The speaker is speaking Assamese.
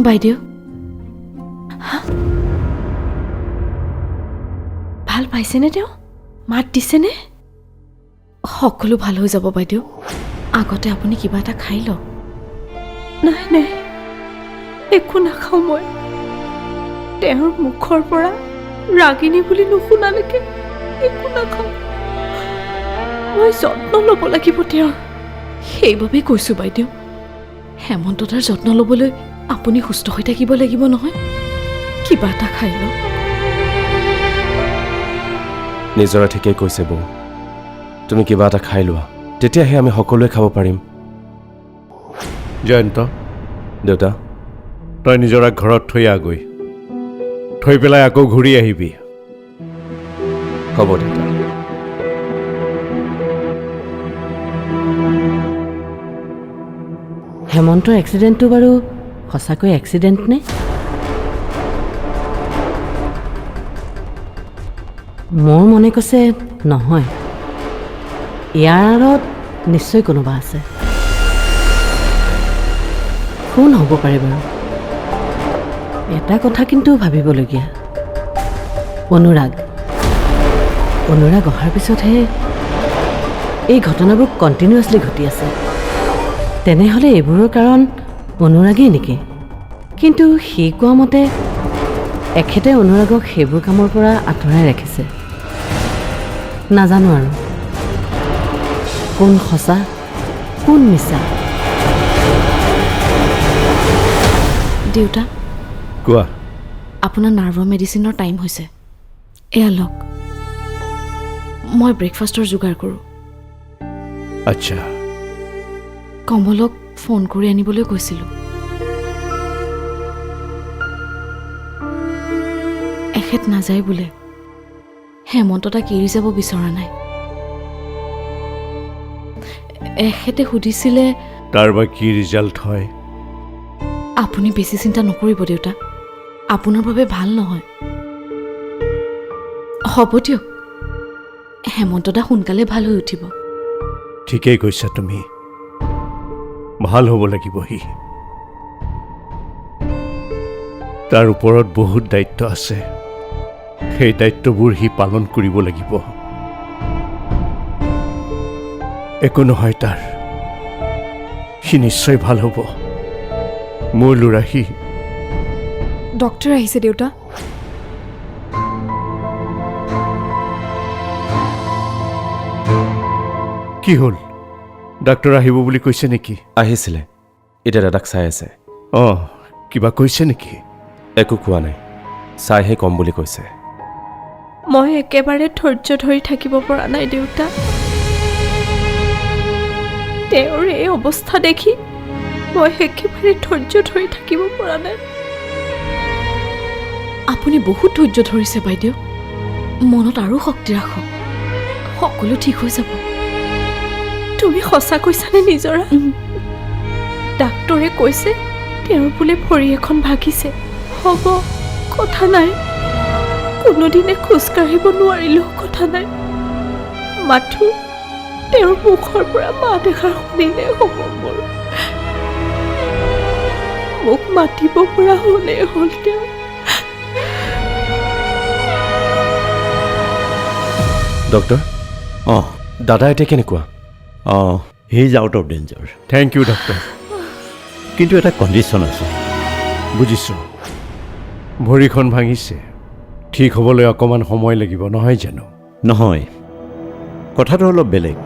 বাইদেউ ভাল পাইছেনে তেওঁ? মাত দিছেনে? সকলো ভাল হৈ যাব বাইদেউ। আগতে আপুনি কিবা এটা খাই লওক। নাই নাই, একো নাখাওঁ মই। তেওঁৰ মুখৰ পৰা ৰাগিনী বুলি নুশুনালৈকে একো নাখাওঁ। মই যত্ন ল'ব লাগিব তেওঁৰ। সেইবাবেই কৈছোঁ বাইদেউ, হেমন্ত দাৰ যত্ন ল'বলৈ আপুনি সুস্থ হৈ থাকিব লাগিব নহয়। কিবা এটা খাই লওক। নিজৰে ঠিকেই কৈছে বৌ। তুমি কিবা এটা খাই লোৱা, তেতিয়াহে আমি সকলোৱে খাব পাৰিম। জয়ন্ত, দেউতা, তই নিজৰা ঘৰত থৈ আগৈ, থৈ পেলাই আকৌ ঘূৰি আহিবি। হ'ব দেউতা। হেমন্তৰ এক্সিডেণ্টটো বাৰু সঁচাকৈ এক্সিডেণ্ট নে? মোৰ মনে কৈছে নহয়, ইয়াৰ আঁৰত নিশ্চয় কোনোবা আছে। কোন হ'ব পাৰে বাৰু? এটা কথা কিন্তু ভাবিবলগীয়া, অনুৰাগ অহাৰ পিছতহে এই ঘটনাবোৰ কণ্টিনিউৱাছলি ঘটি আছে। তেনেহ'লে এইবোৰৰ কাৰণ অনুৰাগেই নেকি? কিন্তু সি কোৱা মতে এখেতে অনুৰাগক সেইবোৰ কামৰ পৰা আঁতৰাই ৰাখিছে। নাজানো আৰু কোন সঁচা কোন মিছা। দেউতা, কোৱা। আপোনাৰ নাৰ্ভৰ মেডিচিনৰ টাইম হৈছে। এয়া লওক, মই ব্ৰেকফাষ্টৰ যোগাৰ কৰোঁ। আচ্ছা, কমলক ফোন কৰি আনিবলৈ কৈছিলোঁ। এখেত নাযায় বোলে। হেমন্ত তাক এৰি যাব বিচৰা নাই। এখেতে সুধিছিলে তাৰ বা কি ৰিজাল্ট হয়। আপুনি বেছি চিন্তা নকৰিব দেউতা, আপোনাৰ বাবে ভাল নহয়। হ'ব দিয়ক, হেমন্ত দা সোনকালে ভাল হৈ উঠিব। ঠিকেই কৈছা তুমি, ভাল হ'ব লাগিব সি। তাৰ ওপৰত বহুত দায়িত্ব আছে, সেই দায়িত্ববোৰ সি পালন কৰিব লাগিব। একো নহয় তাৰ, সি নিশ্চয় ভাল হ'ব। মোৰ ল'ৰা সি। ডক্টৰ আহিছে দেউতা। কি হ'ল? ডাক্তৰ আহিব বুলি কৈছে নেকি? আহিছিলে, এতিয়া দাদাক চাই আছে। অঁ, কিবা কৈছে নেকি? একো কোৱা নাই, চাইহে কম বুলি কৈছে। মই একেবাৰে ধৈৰ্য ধৰি থাকিব পৰা নাই দেউতা। তেওঁৰ এই অৱস্থা দেখি মই একেবাৰে ধৈৰ্য ধৰি থাকিব পৰা নাই। আপুনি বহুত ধৈৰ্য ধৰিছে বাইদেউ। মনত আৰু শক্তি ৰাখক, সকলো ঠিক হৈ যাব। তুমি সঁচা কৈছানে নিজৰা? ডাক্তৰে কৈছে তেওঁৰ বোলে ভৰি এখন ভাগিছে। হ'ব, কথা নাই। কোনোদিনে খোজকাঢ়িব নোৱাৰিলেও কথা নাই, মাথো তেওঁৰ মুখৰ পৰা মাত এষাৰ শুনিলে হ'ব। মোৰ মোক মাতিব পৰা হ'লেই হ'ল তেওঁ। ডক্টৰ, অঁ দাদা এতিয়া কেনেকুৱা? অঁ, he is out of danger. Thank you doctor. কিন্তু এটা কণ্ডিশ্যন আছে। বুজিছোঁ, ভৰিখন ভাঙিছে, ঠিক হ'বলৈ অকণমান সময় লাগিব নহয় জানো? নহয়, কথাটো অলপ বেলেগ।